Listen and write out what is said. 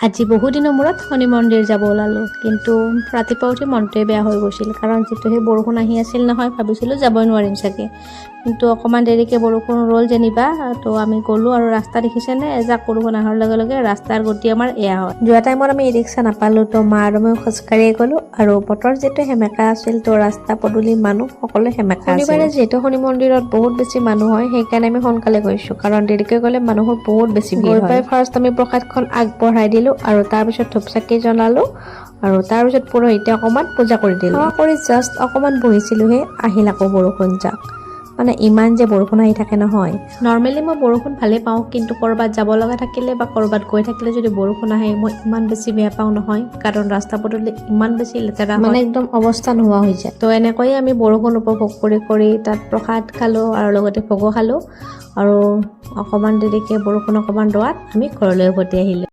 আজি বহু দিনৰ মূৰত শনি মন্দিৰ যাব ওলালোঁ, কিন্তু ৰাতিপুৱা উঠি মনটোৱে বেয়া হৈ গৈছিল, কাৰণ যিটো সেই বৰষুণ আহি আছিল নহয়, ভাবিছিলোঁ যাবই নোৱাৰিম চাগে। কিন্তু অকণমান দেৰিকৈ বৰষুণ ৰ'ল যেনিবা, তো আমি গ'লোঁ আৰু ৰাস্তা দেখিছেনে, এজাক বৰষুণ অহাৰ লগে লগে ৰাস্তাৰ গতি আমাৰ এয়া হয়। যোৱা টাইমত আমি ই ৰিক্সা নাপালোঁ, তো মা আৰু মই খোজকাঢ়িয়ে গ'লোঁ, আৰু বতৰ যিটো সেমেকা আছিল, তো ৰাস্তা পদূলি মানুহ সকলোৱে সেমেকা আছিল। শনিবাৰে যিহেতু শনি মন্দিৰত বহুত বেছি মানুহ হয়, সেইকাৰণে আমি সোনকালে গৈছোঁ, কাৰণ দেৰিকৈ গ'লে মানুহৰ বহুত বেছি ভিৰ হয়। ফাৰ্ষ্ট আমি প্ৰসাদখন আগবঢ়াই দিলোঁ আৰু তাৰপিছত ধূপ চাকি জ্বলালোঁ, আৰু তাৰপিছত পুৰোহিতে অকণমান পূজা কৰি দিলোঁ। সেৱা কৰি জাষ্ট অকণমান বহিছিলোঁহে, আহিল আকৌ বৰষুণ যাক। মানে ইমান যে বৰষুণ আহি থাকে নহয়। নৰ্মেলি মই বৰষুণ ভালেই পাওঁ, কিন্তু ক'ৰবাত যাব লগা থাকিলে বা ক'ৰবাত গৈ থাকিলে যদি বৰষুণ আহে, মই ইমান বেছি বেয়া পাওঁ নহয়, কাৰণ ৰাস্তা পদূলি ইমান বেছি লেতেৰা হয়, মানে একদম অৱস্থা নোহোৱা হৈ যায়। তো এনেকৈয়ে আমি বৰষুণ উপভোগ কৰি তাত প্ৰসাদ খালোঁ আৰু লগতে ভোগো খালোঁ, আৰু অকণমান দেৰিকৈ বৰষুণ অকণমান দোৱাত আমি ঘৰলৈ উভতি আহিলোঁ।